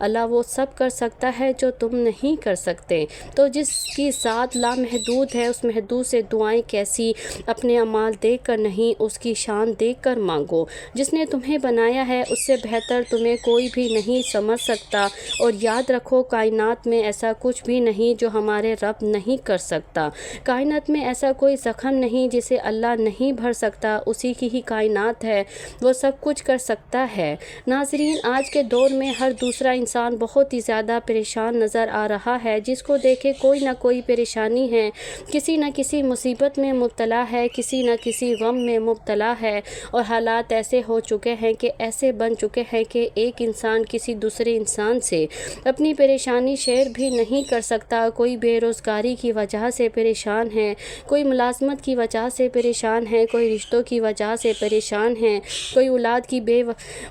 اللہ وہ سب کر سکتا ہے جو تم نہیں کر سکتے۔ تو جس کی ذات لامحدود ہے، اس محدود سے دعائیں کیسی؟ اپنے اعمال دیکھ کر نہیں، اس کی شان دیکھ کر مانگو۔ جس نے تمہیں بنایا ہے اس سے بہتر تمہیں کوئی بھی نہیں سمجھ سکتا، اور یاد رکھو کائنات میں ایسا کچھ بھی نہیں جو ہمارے رب نہیں کر سکتا۔ کائنات میں ایسا کوئی زخم نہیں جسے اللہ نہیں بھر سکتا، اسی کی ہی کائنات ہے، وہ سب کچھ کر سکتا ہے۔ ناظرین، آج کے دور میں ہر دوسرا انسان بہت ہی زیادہ پریشان نظر آ رہا ہے۔ جس کو دیکھے کوئی نہ کوئی پریشانی ہے، کسی نہ کسی مصیبت میں مبتلا ہے، کسی نہ کسی غم میں مبتلا ہے، اور حالات ایسے ہو چکے ہیں کہ ایسے بن چکے ہیں کہ ایک انسان کسی دوسرے انسان سے اپنی پریشانی شیئر بھی نہیں کر سکتا۔ کوئی بے روزگاری کی وجہ سے پریشان ہے، کوئی ملازمت کی وجہ سے پریشان ہے، کوئی رشتوں کی وجہ سے پریشان ہے، کوئی اولاد کی بے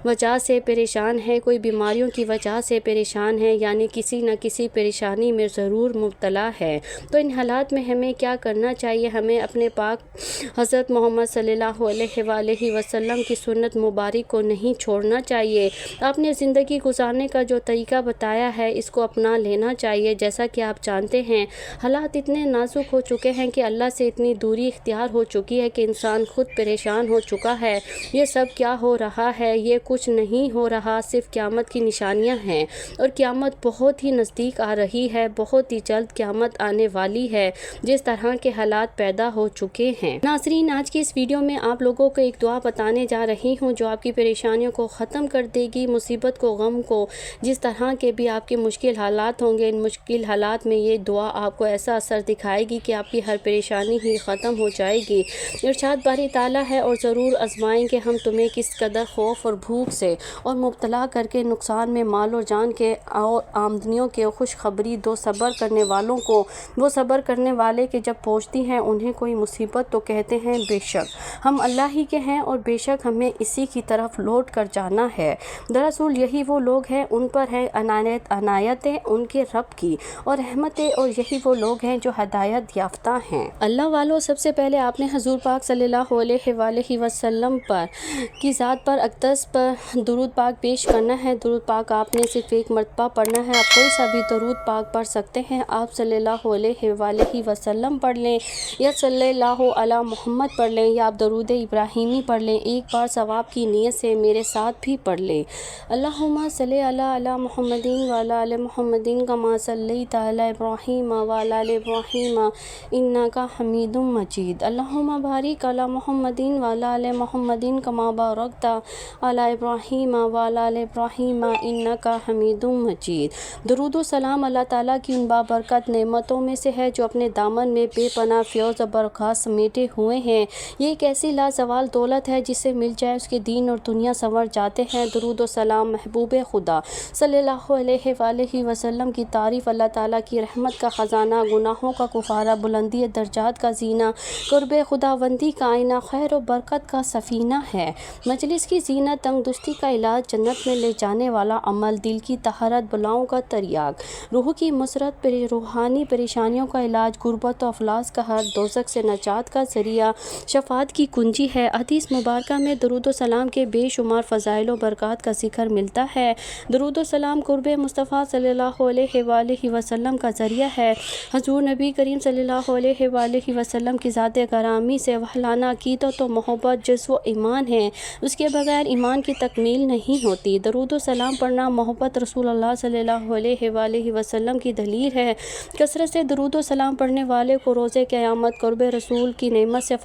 وجہ سے پریشان ہے، کوئی بیماریوں کی وجہ سے پریشان ہے، یعنی کسی نہ کسی پریشانی میں ضرور مبتلا ہے۔ تو ان حالات میں ہمیں کیا کرنا چاہیے؟ ہمیں اپنے پاک حضرت محمد صلی اللہ علیہ وآلہ وسلم کی سنت مبارک کو نہیں چھوڑنا چاہیے۔ آپ نے زندگی گزارنے کا جو طریقہ بتایا ہے اس کو اپنا لینا چاہیے۔ جیسا کہ آپ جانتے ہیں حالات اتنے نازک ہو چکے ہیں کہ اللہ سے اتنی دوری اختیار ہو چکی ہے کہ انسان خود پریشان ہو چکا ہے۔ یہ سب کیا ہو رہا ہے؟ یہ کچھ نہیں ہو رہا، صرف قیامت کی نشانیاں ہیں، اور قیامت بہت ہی نزدیک آ رہی ہے، بہت ہی جلد قیامت آنے والی ہے، جس طرح کے حالات پیدا ہو چکے ہیں۔ ناظرین، آج کی اس ویڈیو میں آپ لوگوں کو ایک دعا بتانے جا رہی ہوں جو آپ کی پریشانیوں کو ختم کر دے گی، مصیبت کو، غم کو، جس طرح کے بھی آپ کے مشکل حالات ہوں گے، ان مشکل حالات میں یہ دعا آپ کو ایسا اثر دکھائے گی کہ آپ کی ہر پریشانی ہی ختم ہو جائے گی۔ ارشاد باری تعالیٰ ہے، اور ضرور آزمائیں گے ہم تمہیں کس قدر خوف اور بھوک سے، اور مبتلا کر کے نقصان میں مال و جان کے اور آمدنیوں کے خوشخبری دو صبر کرنے والوں کو۔ وہ صبر کرنے والے کہ جب پہنچتی ہیں انہیں کوئی مصیبت تو کہتے ہیں بے شک ہم اللہ ہی کے ہیں، اور بے شک ہمیں اسی کی طرف لوٹ کر جانا ہے۔ دراصل یہی وہ لوگ ہیں، ان پر ہے عنایتیں ان کے رب کی اور رحمتیں، اور یہی وہ لوگ ہیں جو ہدایت یافتہ ہیں۔ اللہ والوں، سب سے پہلے آپ نے حضور پاک صلی اللہ علیہ وآلہ وسلم پر کی ذات پر اقدس پر درود پاک پیش کرنا ہے۔ درود پاک آپ نے صرف ایک مرتبہ پڑھنا ہے، آپ کوئی سا بھی درود پاک پڑھ سکتے ہیں۔ آپ صلی اللہ علیہ وآلہ وسلم پڑھ لیں، یا صلی اللہ علی محمد پڑھ لیں، یا آپ درود ابراہیمی پڑھ لیں۔ ایک بار ثواب کی نیت سے میرے ساتھ بھی پڑھ لیں۔ اللہم صلی علی محمد وعلی آل محمد کما صلیت علی ابراہیم وعلی آل ابراہیم انک حمید مجید۔ اللہم بارک علی محمد وعلی آل محمد کما بارکت علی ابراہیم وعلی آل ابراہیم انک حمید مجید۔ درود و سلام اللہ تعالیٰ کی ان بابرکت نعمتوں میں سے ہے جو اپنے دامن میں بے پناہ فیض و برکات سمیٹے ہوئے ہیں۔ یہ ایک ایسی لازوال دولت ہے جسے مل جائے اس کے دین اور دنیا سنور جاتے ہیں۔ درود و سلام محبوب خدا صلی اللہ علیہ وآلہ وسلم کی تعریف، اللہ تعالیٰ کی رحمت کا خزانہ، گناہوں کا کفارہ، بلندی درجات کا زینہ، قرب خداوندی کا آئینہ، خیر و برکت کا سفینہ ہے، مجلس کی زینت، تنگدستی کا علاج، جنت میں لے جانے والا عمل، دل کی طہارت، بلاؤں کا تریاق، روح کی مسرت، روحانی پریشانیوں کا علاج، غربت و افلاس کا حل، دوزخ سے نجات کا ذریعہ، شفاعت کی کنجی ہے۔ حدیث مبارکہ میں درود و سلام کے بے شمار فضائل و برکات کا ذکر ملتا ہے۔ درود و سلام قرب مصطفیٰ صلی اللہ علیہ وآلہ وسلم کا ذریعہ ہے۔ حضور نبی کریم صلی اللہ علیہ وآلہ وسلم کی ذات گرامی سے وحلانہ عقیدت و محبت جزو ایمان ہے، اس کے بغیر ایمان کی تکمیل نہیں ہوتی۔ درود و سلام پڑھنا محبت رسول اللہ صلی اللہ علیہ وآلہ وسلم کی دلیل ہے۔ کثرت سے درود و سلام پڑھنے والے کو روز قیامت قرب رسول کی نعمت سے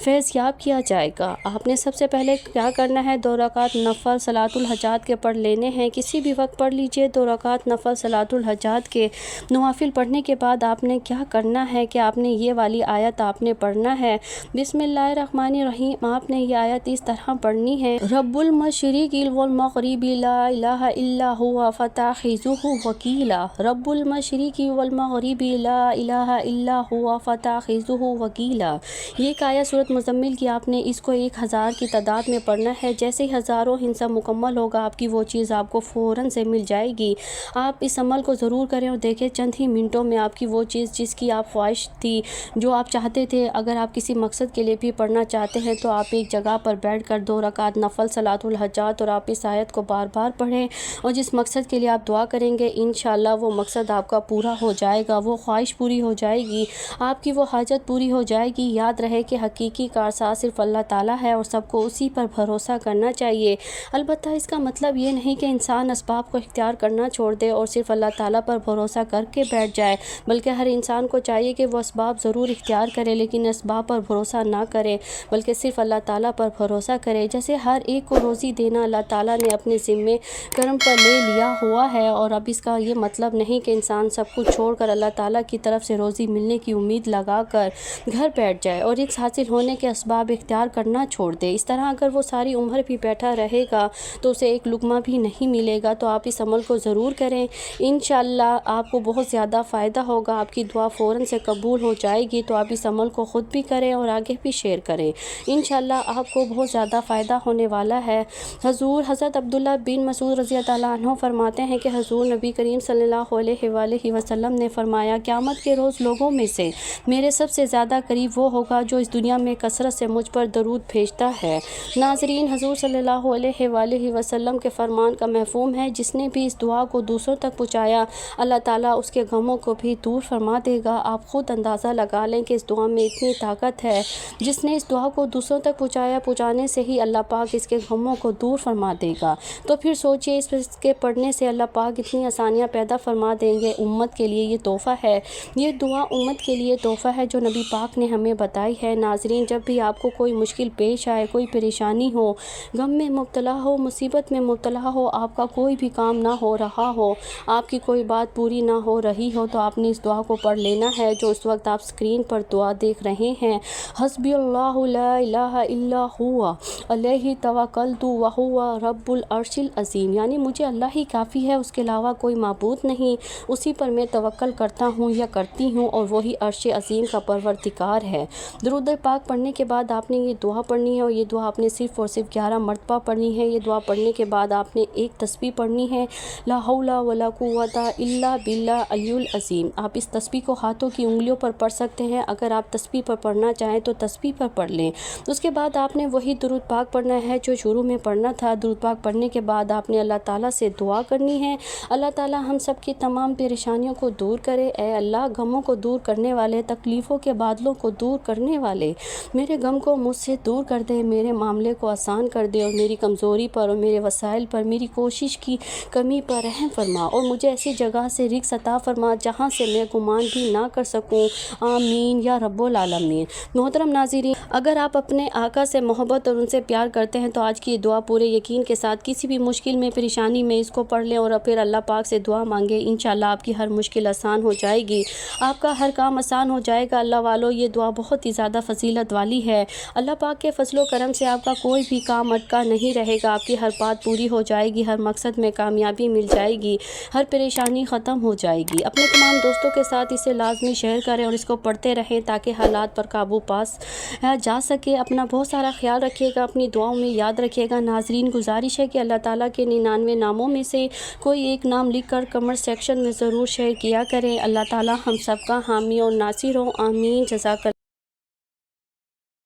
فیض یاب کیا جائے گا۔ آپ نے سب سے پہلے کیا کرنا ہے؟ 2 رکعت نفل صلاۃ الحاجات کے پڑھ لینے ہیں، کسی بھی وقت پڑھ لیجئے۔ 2 رکعت نفل صلاۃ الحاجات کے نوافل پڑھنے کے بعد آپ نے کیا کرنا ہے کہ آپ نے یہ والی آیت آپ نے پڑھنا ہے، بسم اللہ الرحمن الرحیم۔ آپ نے یہ آیت اس طرح پڑھنی ہے، رب المشرق والمغرب لا الہ الا هو فاتخذوہ وکیلا، رب المشرق والمغرب لا الہ الا هو فاتخذوہ وکیلا۔ یہ ایک آیت سورۃ مزمل کی آپ نے اس کو 1000 کی تعداد میں پڑھنا ہے۔ جیسے ہی ہزاروں ہندسہ مکمل ہوگا آپ کی وہ چیز آپ کو فوراً سے مل جائے گی۔ آپ اس عمل کو ضرور کریں اور دیکھیں چند ہی منٹوں میں آپ کی وہ چیز جس کی آپ خواہش تھی، جو آپ چاہتے تھے، اگر آپ کسی مقصد کے لیے بھی پڑھنا چاہتے ہیں تو آپ ایک جگہ پر بیٹھ کر 2 رکعت نفل صلاۃ الحاجات اور آپ اس آیت کو بار بار پڑھ پڑھیں اور جس مقصد کے لیے آپ دعا کریں گے انشاءاللہ وہ مقصد آپ کا پورا ہو جائے گا، وہ خواہش پوری ہو جائے گی، آپ کی وہ حاجت پوری ہو جائے گی۔ یاد رہے کہ حقیقی کارساز صرف اللہ تعالیٰ ہے اور سب کو اسی پر بھروسہ کرنا چاہیے۔ البتہ اس کا مطلب یہ نہیں کہ انسان اسباب کو اختیار کرنا چھوڑ دے اور صرف اللہ تعالیٰ پر بھروسہ کر کے بیٹھ جائے، بلکہ ہر انسان کو چاہیے کہ وہ اسباب ضرور اختیار کرے لیکن اسباب پر بھروسہ نہ کرے بلکہ صرف اللہ تعالیٰ پر بھروسہ کرے۔ جیسے ہر ایک کو روزی دینا اللہ تعالیٰ نے اپنے ذمے کرم پر لے لیا ہوا ہے، اور اب اس کا یہ مطلب نہیں کہ انسان سب کچھ چھوڑ کر اللہ تعالیٰ کی طرف سے روزی ملنے کی امید لگا کر گھر بیٹھ جائے اور رزق حاصل ہونے کے اسباب اختیار کرنا چھوڑ دے۔ اس طرح اگر وہ ساری عمر بھی بیٹھا رہے گا تو اسے ایک لقمہ بھی نہیں ملے گا۔ تو آپ اس عمل کو ضرور کریں، انشاءاللہ آپ کو بہت زیادہ فائدہ ہوگا، آپ کی دعا فوراً سے قبول ہو جائے گی۔ تو آپ اس عمل کو خود بھی کریں اور آگے بھی شیئر کریں، انشاءاللہ آپ کو بہت زیادہ فائدہ ہونے والا ہے۔ حضرت عبداللہ بن مسعود رضی اللہ عنہ فرماتے ہیں کہ حضور نبی کریم صلی اللہ علیہ وآلہ وسلم نے فرمایا، قیامت کے روز لوگوں میں سے میرے سب سے زیادہ قریب وہ ہوگا جو اس دنیا میں کثرت سے مجھ پر درود بھیجتا ہے۔ ناظرین، حضور صلی اللہ علیہ وآلہ وسلم کے فرمان کا مفہوم ہے، جس نے بھی اس دعا کو دوسروں تک پہنچایا اللہ تعالیٰ اس کے غموں کو بھی دور فرما دے گا۔ آپ خود اندازہ لگا لیں کہ اس دعا میں اتنی طاقت ہے، جس نے اس دعا کو دوسروں تک پہنچانے سے ہی اللہ پاک اس کے غموں کو دور فرما دے گا۔ تو پھر سوچئے اس کے پڑھنے سے اللہ پاک اتنی آسانیاں پیدا فرما دیں گے۔ امت کے لیے یہ تحفہ ہے، یہ دعا امت کے لیے تحفہ ہے جو نبی پاک نے ہمیں بتائی ہے۔ ناظرین، جب بھی آپ کو کوئی مشکل پیش آئے، کوئی پریشانی ہو، غم میں مبتلا ہو، مصیبت میں مبتلا ہو، آپ کا کوئی بھی کام نہ ہو رہا ہو، آپ کی کوئی بات پوری نہ ہو رہی ہو، تو آپ نے اس دعا کو پڑھ لینا ہے جو اس وقت آپ اسکرین پر دعا دیکھ رہے ہیں۔ حسبی اللہ لا الہ الا ہوا علیہ توکلت وہو رب العرش العظیم، یعنی مجھے اللہ ہی کافی ہے، اس کے علاوہ کوئی معبود نہیں، اسی پر میں توکل کرتا ہوں یا کرتی ہوں اور وہی عرش عظیم کا پروردگار ہے۔ درود پاک پڑھنے کے بعد آپ نے یہ دعا پڑھنی ہے، اور یہ دعا آپ نے صرف اور صرف 11 مرتبہ پڑھنی ہے۔ یہ دعا پڑھنے کے بعد آپ نے ایک تسبیح پڑھنی ہے، لا حول ولا قوت الا باللہ العلی العظیم۔ آپ اس تسبیح کو ہاتھوں کی انگلیوں پر پڑھ سکتے ہیں، اگر آپ تسبیح پر پڑھنا چاہیں تو تسبیح پر پڑھ لیں۔ اس کے بعد آپ نے وہی درود پاک پڑھنا ہے جو شروع میں پڑھنا تھا۔ درود پاک پڑھنے کے بعد آپ نے اللہ تعالیٰ سے دعا کرنی ہے، اللہ تعالیٰ ہم سب کی تمام پریشانیوں کو دور کرے۔ اے اللہ، غموں کو دور کرنے والے، تکلیفوں کے بادلوں کو دور کرنے والے، میرے غم کو مجھ سے دور کر دے، میرے معاملے کو آسان کر دے، اور میری کمزوری پر اور میرے وسائل پر، میری کوشش کی کمی پر رحم فرما، اور مجھے ایسی جگہ سے رزق عطا فرما جہاں سے میں گمان بھی نہ کر سکوں۔ آمین یا رب العالمین۔ محترم ناظرین، اگر آپ اپنے آقا سے محبت اور ان سے پیار کرتے ہیں تو آج کی یہ دعا پورے یقین کے ساتھ کسی بھی مشکل میں، پریشانی میں اس کو پڑھ لیں اور پھر اللہ پاک سے دعا مانگیں۔ انشاءاللہ آپ کی ہر مشکل آسان ہو جائے گی، آپ کا ہر کام آسان ہو جائے گا۔ اللہ والو، یہ دعا بہت ہی زیادہ فضیلت والی ہے۔ اللہ پاک کے فضل و کرم سے آپ کا کوئی بھی کام اٹکا نہیں رہے گا، آپ کی ہر بات پوری ہو جائے گی، ہر مقصد میں کامیابی مل جائے گی، ہر پریشانی ختم ہو جائے گی۔ اپنے تمام دوستوں کے ساتھ اسے لازمی شیئر کریں اور اس کو پڑھتے رہیں تاکہ حالات پر قابو پاس جا سکے۔ اپنا بہت سارا خیال رکھیے گا، اپنی دعاؤں میں یاد رکھیے گا۔ ناظرین، گزارش ہے کہ اللہ تعالیٰ کے 99 ناموں میں سے کوئی ایک نام لکھ کر کمنٹ سیکشن میں ضرور شیئر کیا کریں۔ اللہ تعالیٰ ہم سب کا حامی اور ناصر ہو، آمین۔ جزاک اللہ۔